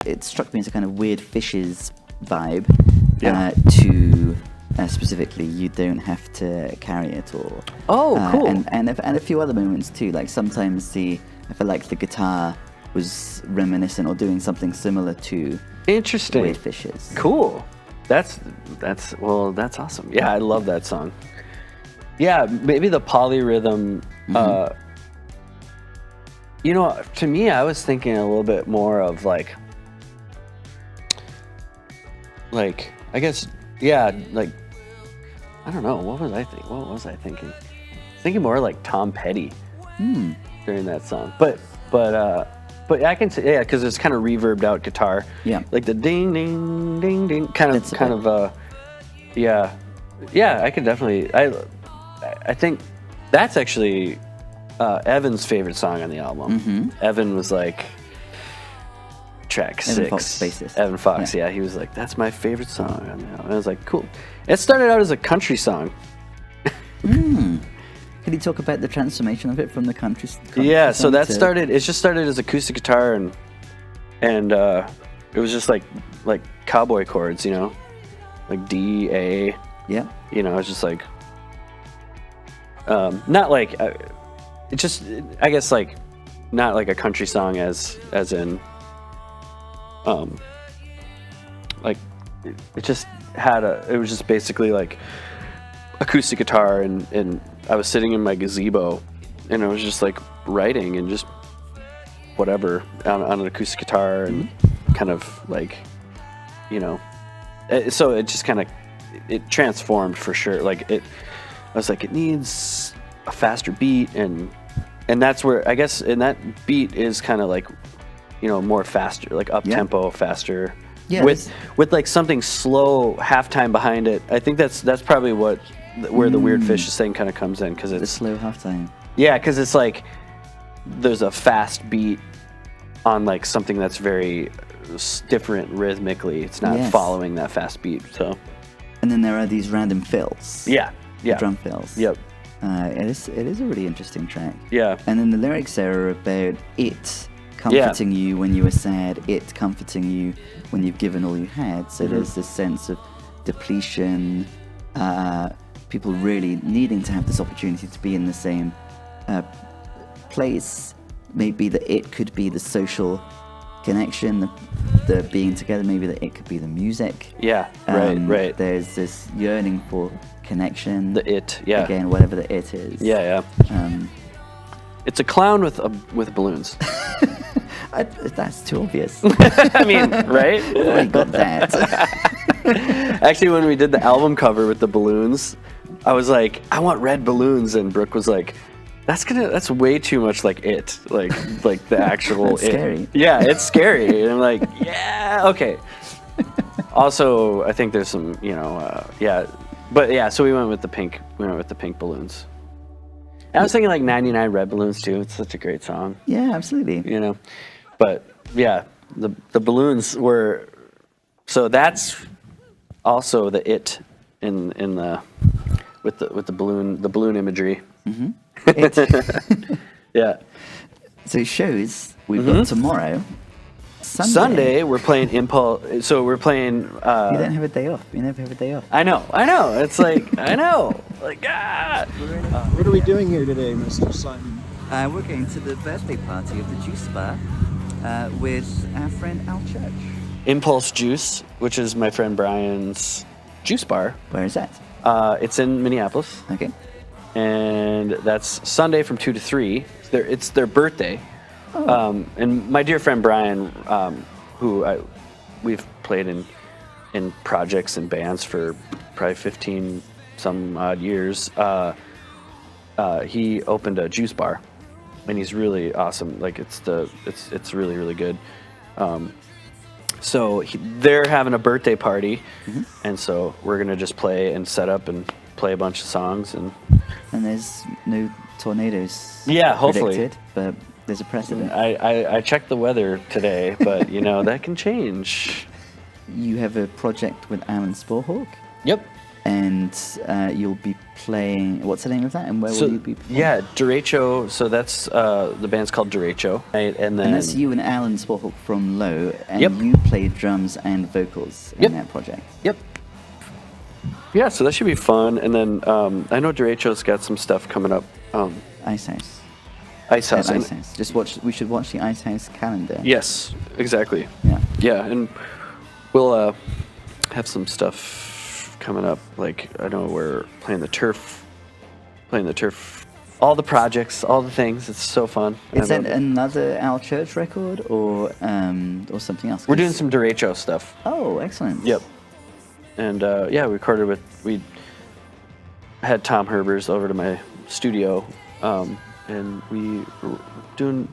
it struck me as a kind of Weird Fishes vibe. Yeah. To specifically, you don't have to carry it, or cool. and a few other moments too. Like sometimes I feel like the guitar was reminiscent or doing something similar to Interesting. Weird Fishes. Cool. That's awesome. Yeah, I love that song. Yeah, maybe the polyrhythm. To me, I was thinking a little bit more of like I guess, yeah, like I don't know. What was I thinking? Thinking more like Tom Petty during that song. But I can say, yeah, because it's kind of reverbed out guitar. Yeah. Like the ding ding ding ding kind of yeah. I could definitely I think that's actually Evan's favorite song on the album. Evan was like track Evan 6. Fox, bassist. Evan Fox, yeah, he was like, that's my favorite song on the album. And I was like, cool. It started out as a country song. Could you talk about the transformation of it from the country Yeah, so song that to- started. It just started as acoustic guitar, and it was just like cowboy chords, like D A. Yeah. It was just like not like it just I guess like not like a country song as in like it just had it was just basically like acoustic guitar and I was sitting in my gazebo and I was just like writing and just whatever on an acoustic guitar and kind of like so it just kind of it transformed for sure. Like I was like, it needs a faster beat and that's where I guess and that beat is kind of like more faster, like up tempo, faster. Yeah, with like something slow halftime behind it. I think that's probably where the Weird Fishes thing kind of comes in because the it's slow halftime. yeah, because it's like there's a fast beat on like something that's very different rhythmically. It's not following that fast beat. So And then there are these random fills. yeah, Drum fills. Yep. It is a really interesting track. Yeah. And then the lyrics there are about it comforting you when you were sad, it comforting you when you've given all you had. So there's this sense of depletion, people really needing to have this opportunity to be in the same place. Maybe that it could be the social connection, the being together. Maybe that it could be the music. Yeah. Right. There's this yearning for connection. The it. Yeah. Again, whatever the it is. Yeah. It's a clown with balloons. That's too obvious. I mean, right? I got that. Actually, when we did the album cover with the balloons, I was like, I want red balloons, and Brooke was like, that's way too much like it, like the actual That's it. scary. Yeah, it's scary. And I'm like, yeah, okay. Also, I think there's some, but yeah. So we went with the pink. We went with the pink balloons. And I was thinking like 99 Red Balloons too. It's such a great song. Yeah, absolutely. But yeah, the balloons were. So that's also the it in the with the balloon imagery. Mm-hmm. Yeah. So shows we've got tomorrow. Sunday we're playing Impulse. So we're playing. You don't have a day off. You never have a day off. I know. It's like I know. Like What are we doing here today, Mr. Simon? We're going to the birthday party of the Juice Bar with our friend Al Church. Impulse Juice, which is my friend Brian's juice bar. Where is that? It's in Minneapolis. Okay. And that's Sunday from 2 to 3. It's their birthday. Oh. And my dear friend Brian, who we've played in projects and bands for probably 15 some odd years, he opened a juice bar, and he's really awesome. Like it's really, really good. So they're having a birthday party, and so we're gonna just play and set up and play a bunch of songs and there's no tornadoes. Yeah, hopefully. predicted, but there's a precedent. I checked the weather today, but that can change. You have a project with Alan Sporhawk. Yep. and you'll be playing. What's the name of that? And where will you be performing? Yeah, Derecho. So that's the band's called Derecho, right? And then And that's you and Alan Sporthawk from Low, and Yep. you play drums and vocals in Yep. that project. Yep. Yeah, so that should be fun. And then I know Derecho's got some stuff coming up. Ice House. Ice House. At and- Ice House. Just watch. We should watch the Ice House calendar. Yes, exactly. Yeah. Yeah, and we'll have some stuff coming up. Like, I know we're playing the turf, all the projects, all the things. It's so fun. Is I that love it. another Al Church record or something else? We're doing some Derecho stuff. Oh, excellent. Yep. And yeah, we had Tom Herbers over to my studio, and we were doing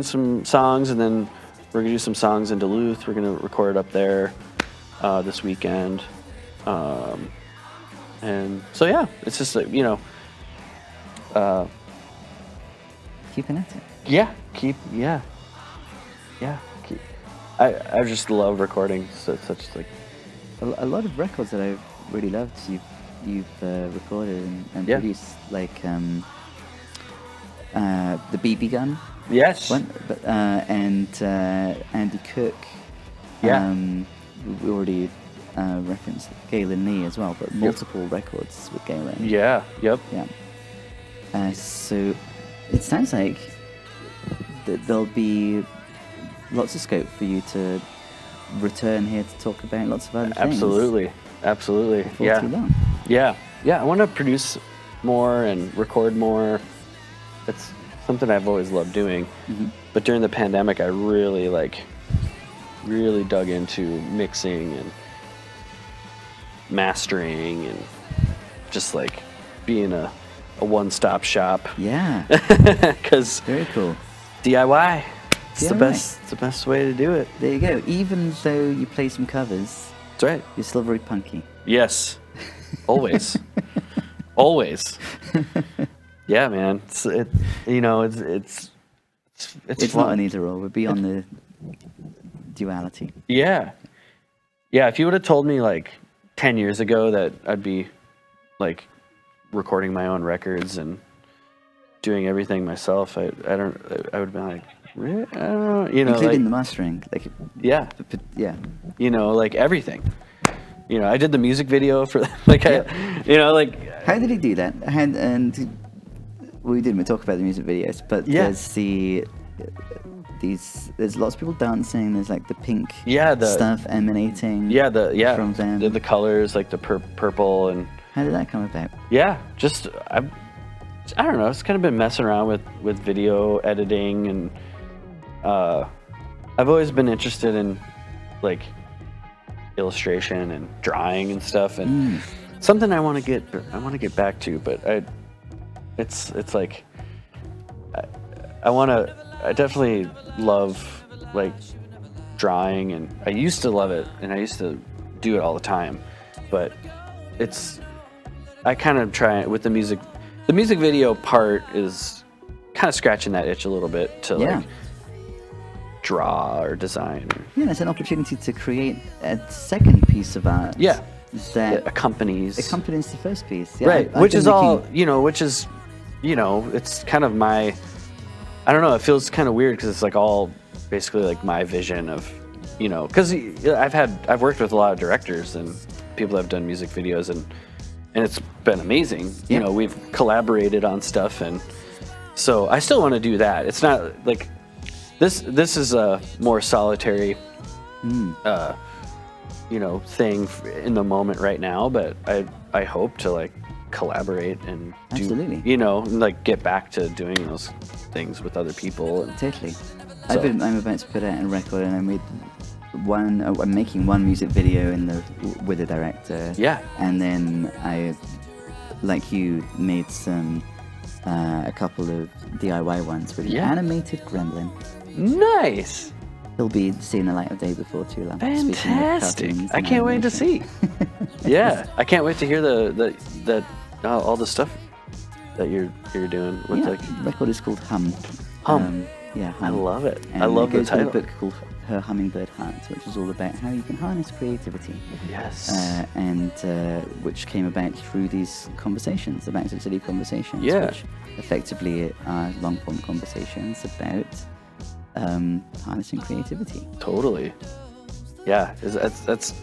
some songs, and then we're gonna do some songs in Duluth. We're gonna record up there this weekend, and so yeah, it's just like, Keeping at it. I just love recording. So it's such like A lot of records that I've really loved. You've recorded and Yeah. produced, like the BB Gun yes, one, but and Andy Cook. Yeah. We already referenced Galen Lee as well, but multiple records with Galen. yeah, yep. Yeah. So it sounds like there'll be lots of scope for you to return here to talk about lots of other things. Absolutely. Before Yeah. too long. Yeah. I want to produce more and record more. It's something I've always loved doing. Mm-hmm. But during the pandemic, I really dug into mixing and mastering and just like being a one-stop shop. Yeah. Because Very cool. DIY, it's the DIY. best. It's the best way to do it. There you go. Even though you play some covers, That's right. you're still very punky. Yes. Always. Always. Yeah, man. It's It's fun. not an either or. We're beyond the duality. Yeah. Yeah, if you would have told me like 10 years ago that I'd be like recording my own records and doing everything myself, I would have been like, really? I don't know, Including the like, mastering. Like, yeah, yeah. like everything. I did the music video for like, like How did he do that? And we didn't talk about the music videos, but Yeah. there's lots of people dancing. There's like the pink the stuff emanating. from from them. the colors like the purple and How did that come about? yeah, just I don't know. It's kind of been messing around with video editing, and I've always been interested in like illustration and drawing and stuff, and something I want to get back to. But it's like I definitely love like drawing, and I used to love it, and I used to do it all the time, but I kind of try with the music. The music video part is kind of scratching that itch a little bit to Yeah. like draw or design. Yeah, it's an opportunity to create a second piece of art. Yeah. That Accompanies. accompanies the first piece. Yeah, Right, I've which been is all, making- it's kind of my, I don't know, it feels kind of weird because it's like all basically like my vision of, because I've worked with a lot of directors and people that have done music videos, and it's been amazing. Yeah. We've collaborated on stuff, and so I still want to do that. It's not like, this is a more solitary, thing in the moment right now, but I hope to like collaborate and do, Absolutely. and like get back to doing those things with other people. And Totally. So- I'm about to put out a record, and I made I'm making one music video with a director. Yeah. And then I, like you, made a couple of DIY ones with Yeah. an animated gremlin. nice, He'll be seeing the light of day before too long. Speaking of fantastic! cartoons I and can't wait to animation. see. Yeah, I can't wait to hear all the stuff that you're doing with Yeah, like. the record is called Hum. Hum. Yeah, I Hum. love it. And I love it the goes with title. a book called Her Hummingbird Heart, which is all about how you can harness creativity. Yes. And which came about through these conversations, the Back to the City conversations, Yeah. which effectively are long-form conversations about harnessing creativity. Totally. Yeah. That's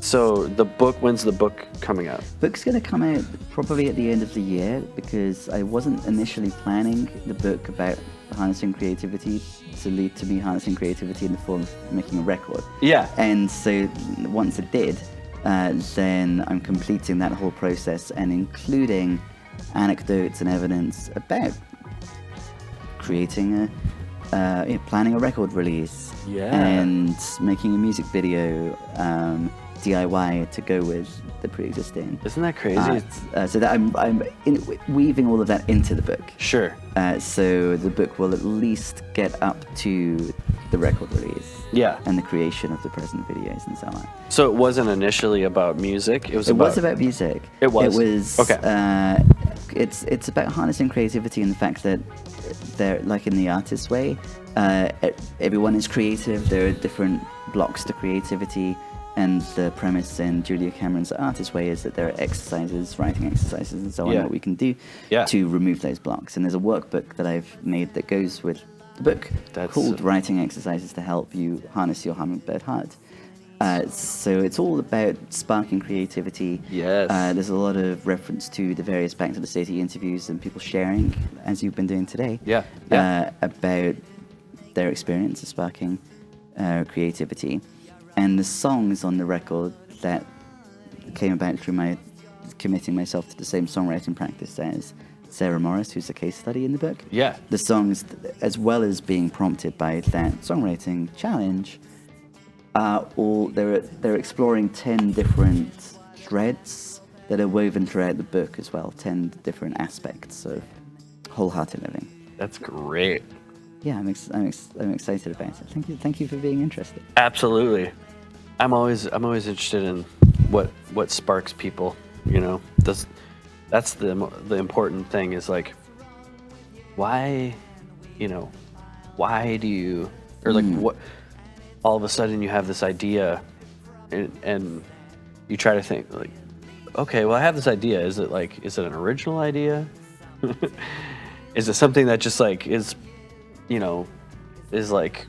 so the book, when's the book coming out? Book's going to come out probably at the end of the year, because I wasn't initially planning the book about harnessing creativity to lead to me harnessing creativity in the form of making a record. Yeah. And so once it did, then I'm completing that whole process and including anecdotes and evidence about creating planning a record release, Yeah. and making a music video, DIY to go with the pre-existing. Isn't that crazy? So that I'm weaving all of that into the book. Sure. So the book will at least get up to the record release. Yeah. And the creation of the present videos and so on. So it wasn't initially about music. It was about music. It was? It was. Okay. It's about harnessing creativity and the fact that they're like in the artist way. Everyone is creative. There are different blocks to creativity. And the premise in Julia Cameron's Artist Way is that there are exercises, writing exercises and so on, Yeah. that we can do Yeah. to remove those blocks. And there's a workbook that I've made that goes with the book called Writing Exercises to Help You Harness Your Hummingbird Heart. So it's all about sparking creativity. Yes. There's a lot of reference to the various Back to the City interviews and people sharing, as you've been doing today, Yeah. Yeah. about their experience of sparking creativity. And the songs on the record that came about through my committing myself to the same songwriting practice as Sarah Morris, who's a case study in the book. Yeah. The songs, as well as being prompted by that songwriting challenge, are all they're exploring 10 different threads that are woven throughout the book as well. 10 different aspects of wholehearted living. That's great. Yeah, I'm excited about it. Thank you for being interested. Absolutely. I'm always interested in what sparks people. You know, that's the important thing is like, why, why do you, or like what, all of a sudden you have this idea, and you try to think like, okay, well I have this idea. Is it an original idea? Is it something that just like is like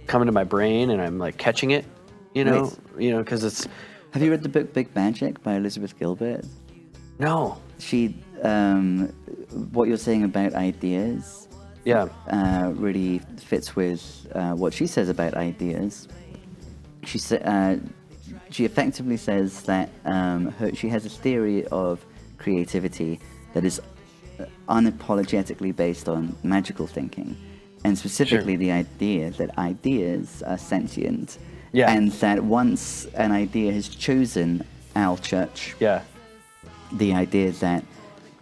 coming to my brain and I'm like catching it, Right. Because it's. Have you read the book Big Magic by Elizabeth Gilbert? No. She, what you're saying about ideas, Yeah. really fits with what she says about ideas. She effectively says that she has a theory of creativity that is unapologetically based on magical thinking, and specifically Sure. the idea that ideas are sentient, Yeah. and that once an idea has chosen Al Church, Yeah. the idea that,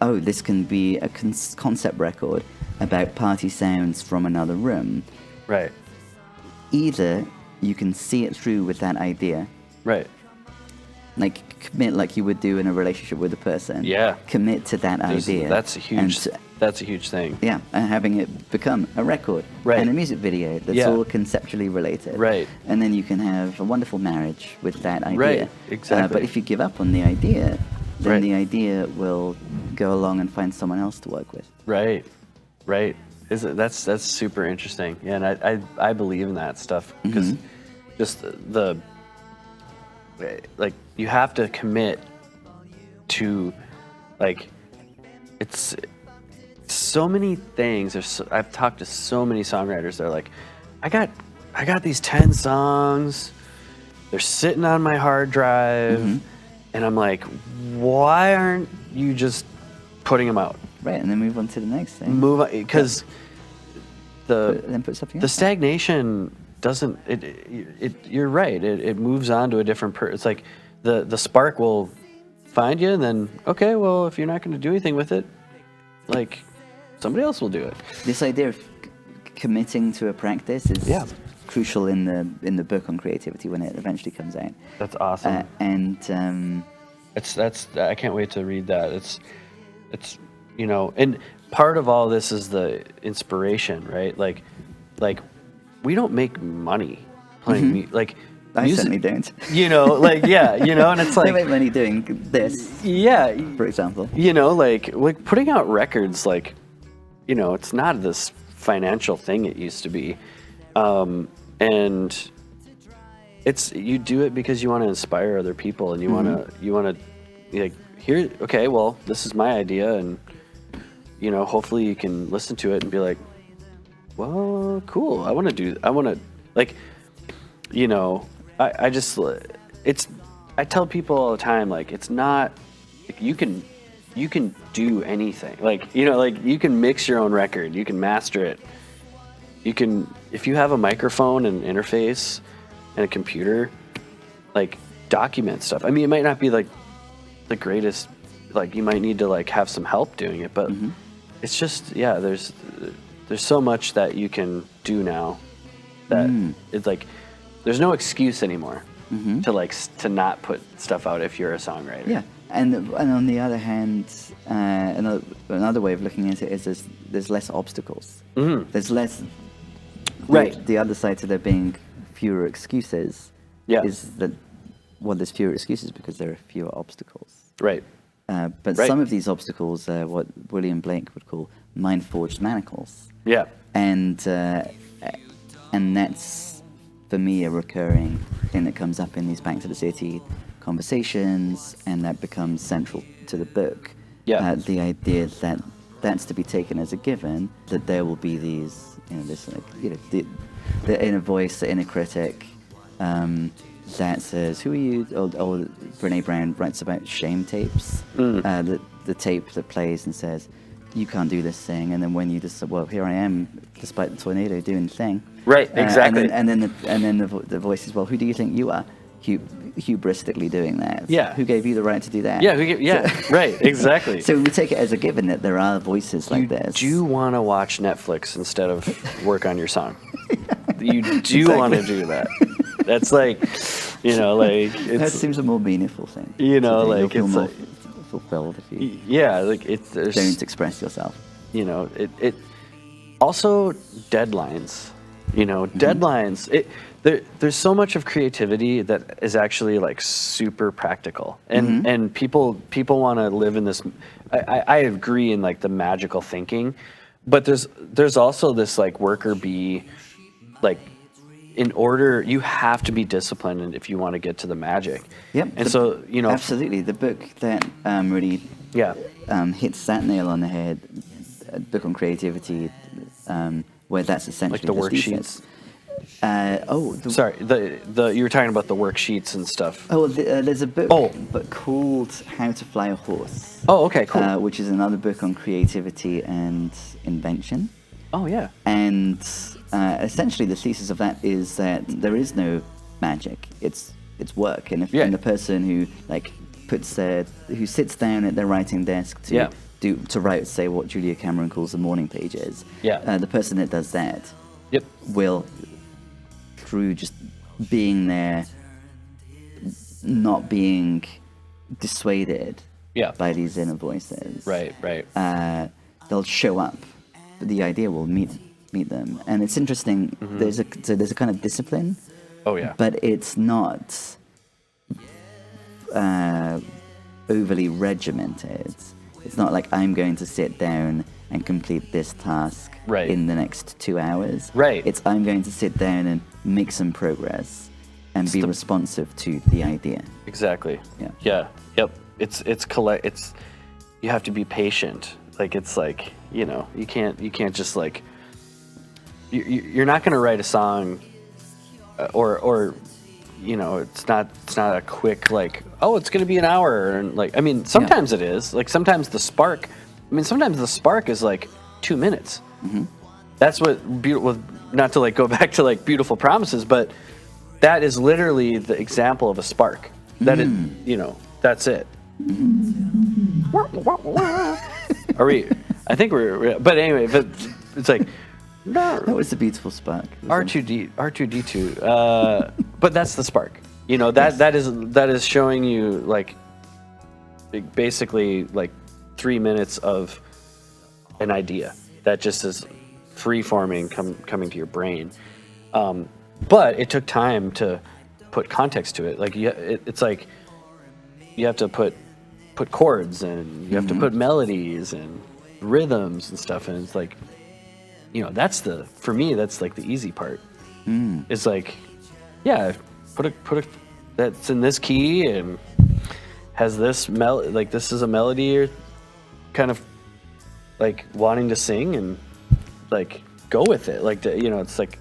oh, this can be a concept record about party sounds from another room, Right. either you can see it through with that idea, Right. like commit like you would do in a relationship with a person. Yeah. Commit to that idea. That's a huge. and That's a huge thing. Yeah, and having it become a record Right. and a music video that's Yeah. all conceptually related. Right. And then you can have a wonderful marriage with that idea. Right, exactly. But if you give up on the idea, then Right. the idea will go along and find someone else to work with. Right. Right. That's super interesting. Yeah, and I believe in that stuff because just the like you have to commit to like it's so many things. I've talked to so many songwriters. They're like, I got these 10 songs. They're sitting on my hard drive, and I'm like, why aren't you just putting them out? Right, and then move on to the next thing. Move on, because Then put something the else. stagnation doesn't. You're right. It moves on to a different. It's like the spark will find you, and then okay, well, if you're not going to do anything with it, like somebody else will do it. This idea of committing to a practice is crucial in the book on creativity when it eventually comes out. That's awesome. And That's I can't wait to read that. It's and part of all this is the inspiration, right? Like we don't make money playing like I certainly don't. You know, like and it's like I make money doing this, for example. You know, like putting out records, like, you know, it's not this financial thing it used to be, and it's you do it because you want to inspire other people, and you want to like here. Okay, well, this is my idea, and you know, hopefully you can listen to it and be like, well, cool. I want to like, you know, I tell people all the time, like, it's not, like, you can do anything. Like, you know, like you can mix your own record, you can master it. You can, if you have a microphone and interface and a computer, like, document stuff. I mean, it might not be like the greatest, like, you might need to like have some help doing it, but it's just, there's so much that you can do now that it's like, there's no excuse anymore to not put stuff out if you're a songwriter. Yeah, and on the other hand, another way of looking at it is there's less obstacles. There's less. Right. The other side to there being fewer excuses is that, well, there's fewer excuses because there are fewer obstacles. Right. But some of these obstacles are what William Blake would call mind-forged manacles. Yeah. And that's, for me, a recurring thing that comes up in these Back to the City conversations, and that becomes central to the book. Yeah. The idea that that's to be taken as a given, that there will be these, you know, this, like, you know, the inner voice, the inner critic, that says, who are you? Or Brené Brown writes about shame tapes, the tape that plays and says, you can't do this thing, and then when you just say, well, here I am, despite the tornado, doing the thing. Right, exactly. And then the voice is, well, who do you think you are? Hubristically doing that. Yeah. Who gave you the right to do that? Right, exactly. So we take it as a given that there are voices like this. You do want to watch Netflix instead of work on your song. You do want to do that. That's like, you know, like, that seems a more meaningful thing. You know, like, like, you'll feel it's more like, fulfilled if you like there's, don't express yourself. You know, it also deadlines. You know, deadlines. There's so much of creativity that is actually like super practical, and people want to live in this. I agree in like the magical thinking, but there's also this like worker bee, like, in order, you have to be disciplined if you want to get to the magic. Yep. And so, you know, absolutely, the book that really hits that nail on the head, a book on creativity, where that's essentially like the worksheets. Sorry, you were talking about the worksheets and stuff. Oh, there's a book but called How to Fly a Horse. Oh, okay, cool. Which is another book on creativity and invention. Oh, yeah. And essentially the thesis of that is that there is no magic. It's work. And if and the person who like who sits down at their writing desk to write, say, what Julia Cameron calls the morning pages. The person that does that will, through just being there, not being dissuaded by these inner voices. Right. They'll show up. The idea will meet them, and it's interesting. There's a kind of discipline. Oh yeah. But it's not overly regimented. It's not like I'm going to sit down and complete this task in the next 2 hours. Right. It's I'm going to sit down and make some progress and be responsive to the idea. Exactly. Yeah. Yep. It's you have to be patient. Like, it's like, you know, you can't just like you're not going to write a song or you know, it's not a quick like, oh, it's going to be an hour, and like, I mean, sometimes it is. Like, sometimes the spark is like 2 minutes. That's what beautiful. Not to like go back to like Beautiful Promises, but that is literally the example of a spark. That is, you know, that's it. Are we? I think we're. But anyway, but it's like. That was a beautiful spark. R2D2. But that's the spark. You know, that is showing you like basically like 3 minutes of an idea that just is free forming coming to your brain. But it took time to put context to it. Like it's like you have to put chords and you have to put melodies and rhythms and stuff. And it's like, for me, that's like the easy part. It's like, yeah, put a that's in this key and has this like this is a melody or kind of like wanting to sing and like go with it. Like, it's like,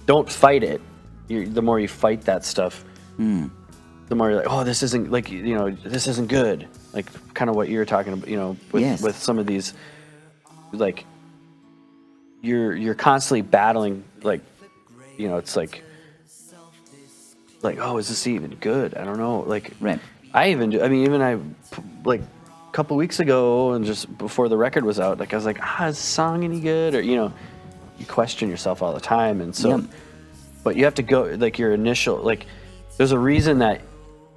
don't fight it. The more you fight that stuff, the more you're like, oh, this isn't like, this isn't good. Like kind of what you were talking about, with some of these, like you're constantly battling, like, it's like, oh, is this even good? I don't know. Like, Right. Like a couple weeks ago and just before the record was out, like I was like, is the song any good? Or, you question yourself all the time. And so, but you have to go, like your initial, like there's a reason that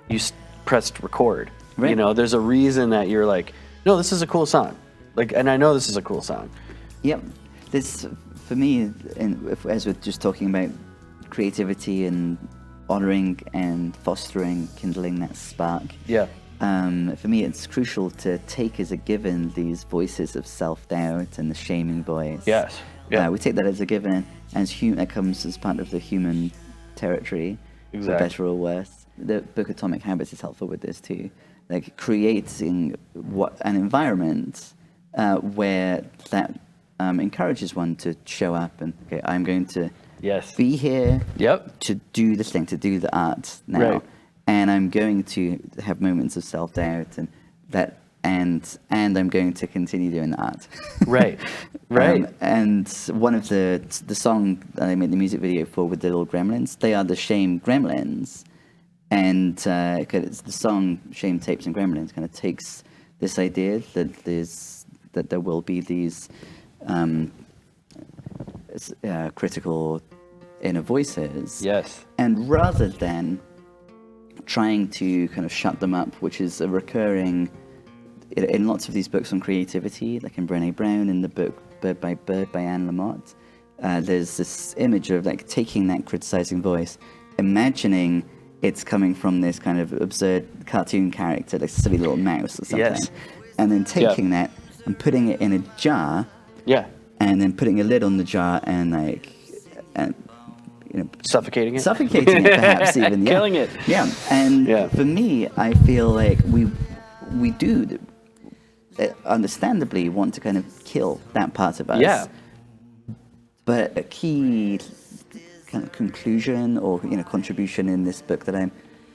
you pressed record. Right. There's a reason that you're like, no, this is a cool song. Like, and I know this is a cool song. Yep. This, for me, as we're just talking about creativity and honoring and fostering, kindling that spark. Yeah. For me, it's crucial to take as a given these voices of self-doubt and the shaming voice. Yes. Yeah. We take that as a given, and that comes as part of the human territory, for better or worse. The book Atomic Habits is helpful with this too, like creating an environment where that encourages one to show up and, okay, I'm going to be here to do this thing, to do the art now. Right. And I'm going to have moments of self-doubt and I'm going to continue doing the art. Right. And one of the song that I made the music video for with the little gremlins, they are the Shame Gremlins. And the song Shame Tapes and Gremlins kind of takes this idea that there will be these critical inner voices. Yes. And rather than trying to kind of shut them up, which is a recurring in lots of these books on creativity, like in Brené Brown, in the book Bird by Anne Lamott, there's this image of like taking that criticizing voice, imagining it's coming from this kind of absurd cartoon character, like a silly little mouse or something, and then taking that and putting it in a jar, and then putting a lid on the jar and suffocating it perhaps even, killing it. And for me, I feel like we do understandably want to kind of kill that part of us. But a key kind of conclusion or contribution in this book that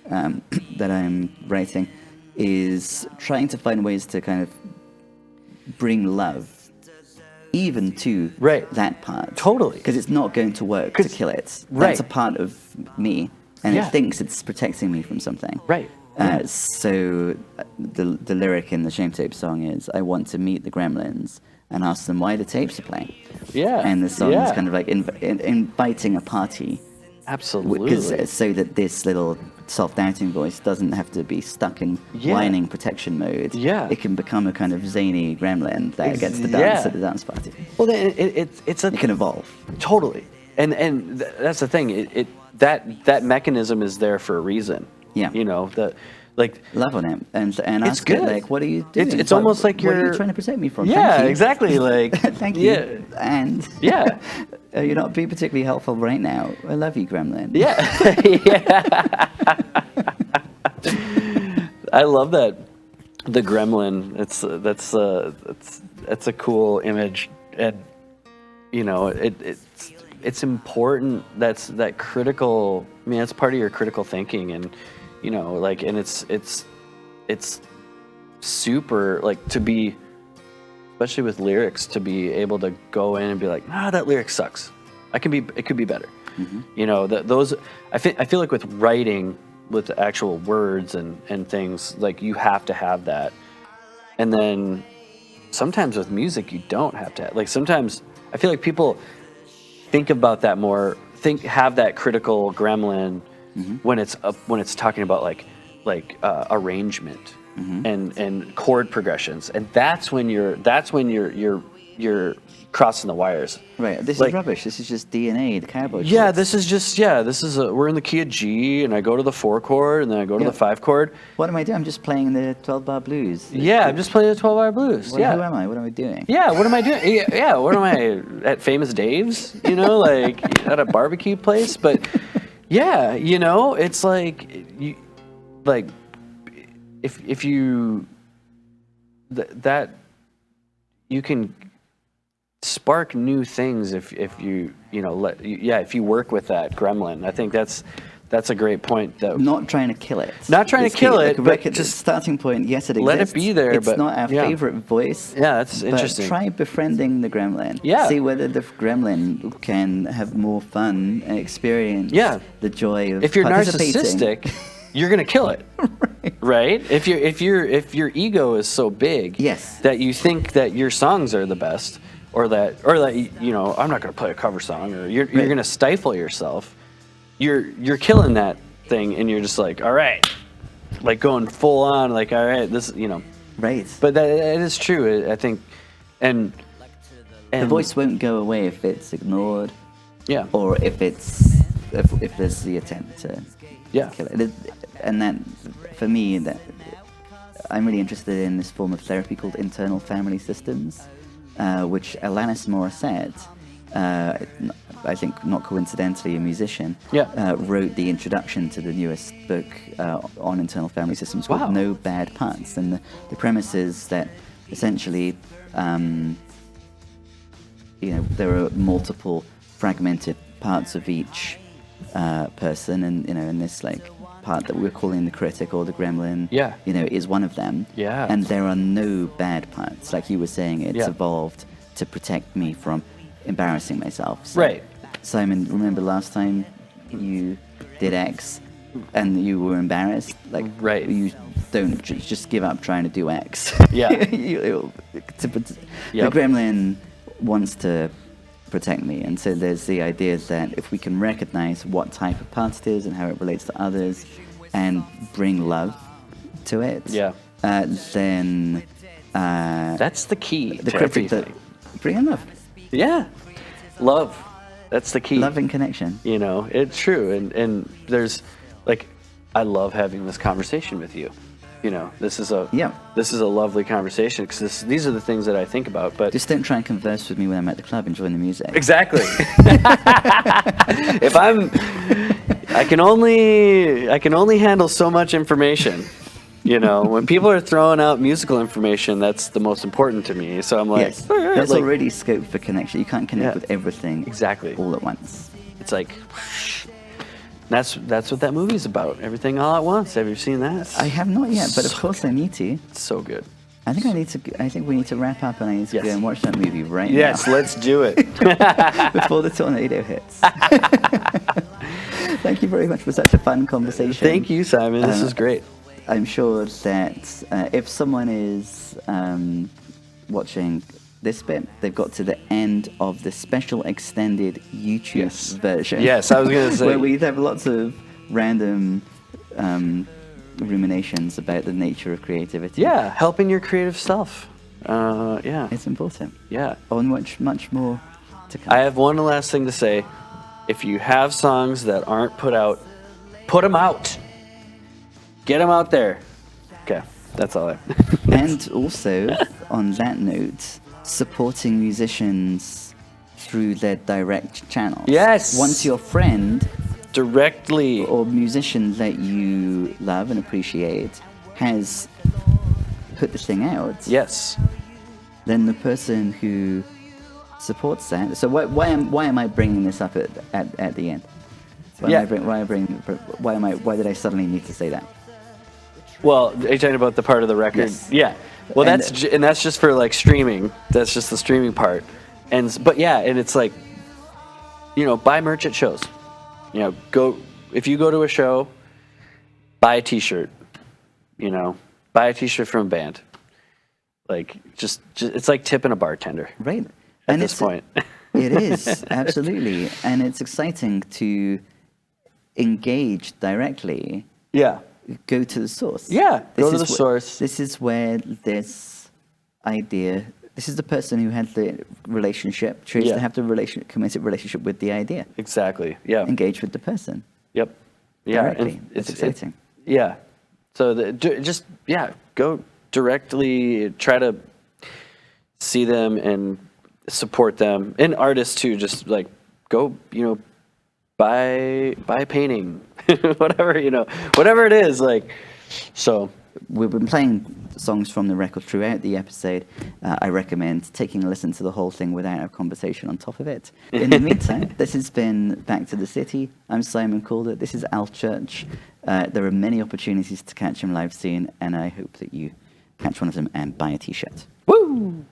I'm writing is trying to find ways to kind of bring love even to that part. Totally. Because it's not going to work to kill it. That's a part of me, and it thinks it's protecting me from something. Right. So the lyric in the Shame Tape song is, I want to meet the gremlins and ask them why the tapes are playing. And the song is kind of like inviting a party. Absolutely. So that this little self-doubting voice doesn't have to be stuck in whining protection mode. It can become a kind of zany gremlin that gets to dance at the dance party. Well, then it can evolve. Totally. And that's the thing. That mechanism is there for a reason. Love on him and it's ask good. it, like, what are you doing? It's almost like what are you trying to protect me from? Yeah, Thank you. exactly. Like, thank you. And you're not being particularly helpful right now. I love you, gremlin. I love that. The gremlin. That's a cool image, and it's important. That's that critical. I mean, that's part of your critical thinking, and and it's super, like, to be, especially with lyrics, to be able to go in and be like, that lyric sucks. It could be better. Those I feel like with writing, with actual words and things, like, you have to have that. And then sometimes with music you don't have to. Like, sometimes I feel like people think about that more, have that critical gremlin when it's talking about like arrangement and chord progressions, and that's when you're you're crossing the wires. Right. This Like- is rubbish. This is just DNA, the cowboy. Yeah, chords. this is we're in the key of G, and I go to the 4 chord, and then I go to Yeah. the 5 chord. What am I doing? I'm just playing the 12-bar blues. Yeah, I'm just playing the 12-hour blues. Who Yeah. am I? What am I doing? Yeah, what am I doing? Yeah, what am I at Famous Dave's? You know, like at a barbecue place. But yeah, you know, it's like you, like if you that you can spark new things if you know if you work with that gremlin. I think that's a great point. That Not trying to kill it. Not trying to It's kill key. it, Like, but record, just starting point. Yes, it let it exists. be there, It's but- not our yeah. favorite voice. Yeah, that's but interesting. Try befriending the gremlin. Yeah. See whether the gremlin can have more fun and experience. Yeah. The joy of if you're participating. narcissistic, you're gonna kill it. Right? If your ego is so big, Yes. that you think that your songs are the best, or that you know, I'm not gonna play a cover song, or you're Right. gonna stifle yourself. You're killing that thing, and you're just like, all right, like going full on, like, all right, this, you know. Right. But that it is true, I think, and the voice won't go away if it's ignored, yeah, or if there's the attempt to yeah, kill it. And that, for me, that I'm really interested in this form of therapy called internal family systems, which Alanis Morissette, I think not coincidentally a musician, Yeah. wrote the introduction to the newest book on internal family systems called Wow. No Bad Parts. And the premise is that essentially, there are multiple fragmented parts of each person, and in this like part that we're calling the critic or the gremlin, Yeah. is one of them. Yeah. And there are no bad parts, like you were saying. It's Yeah. evolved to protect me from embarrassing myself. So, Right. Simon, remember last time you did X and you were embarrassed? Like, Right. You don't just give up trying to do X. Yeah. The Yep. gremlin wants to protect me, and so there's the idea that if we can recognize what type of part it is and how it relates to others, and bring love to it, Yeah. then that's the key the to critic that everything. bring in love, Yeah, love. That's the key. love and connection. You know, it's true, and there's like, I love having this conversation with you. You know, this is a lovely conversation because these are the things that I think about. But Just don't try and converse with me when I'm at the club enjoying the music. exactly, if I can only handle so much information. You know, when people are throwing out musical information, that's the most important to me. So I'm like, Yes, all right, there's like, already scope for connection. You can't connect Yeah. with everything Exactly. all at once. It's like, that's what that movie's about. Everything all at once. Have you seen that? I have not yet, but of So course I need to. It's so good. I think we need to wrap up, and I need to Yes. go and watch that movie right Yes, now let's do it. before the tornado hits. Thank you very much for such a fun conversation. Thank you, Simon. This is great. I'm sure that if someone is watching this bit, they've got to the end of the special extended YouTube version. Yes, I was going to say. where we have lots of random ruminations about the nature of creativity. Yeah, helping your creative self. Yeah. It's important. Yeah. On much more to come. I have one last thing to say. If you have songs that aren't put out, put them out. Get them out there. Okay, that's all I have. And also, on that note, supporting musicians through their direct channels. Yes. Once your friend Directly. or musician that you love and appreciate has put the thing out, Yes. then the person who supports that. So why am I bringing this up at the end? Why did I suddenly need to say that? Well, are you talking about the part of the record? Yes. Yeah. Well, And- that's just for like streaming. That's just the streaming part. But yeah, and it's like, buy merch at shows. If you go to a show, buy a T-shirt. Buy a T-shirt from a band. Like just it's like tipping a bartender. Right. At this point. It is, absolutely. And it's exciting to engage directly. Yeah. Go to the source. Yeah, go to the is source. This is where this idea This is the person who had the relationship, chose Yeah. to have the committed relationship with the idea. Exactly. Yeah. Engage with the person. Yep. Yeah. Directly. It's exciting. Yeah. So just go directly, try to see them and support them, and artists too. Just like go, buy a painting, whatever it is. Like, so We've been playing songs from the record throughout the episode. I recommend taking a listen to the whole thing without a conversation on top of it. In the meantime, this has been Back to the City. I'm Simon Calder. This is Al Church. There are many opportunities to catch him live soon, and I hope that you catch one of them and buy a t-shirt. woo.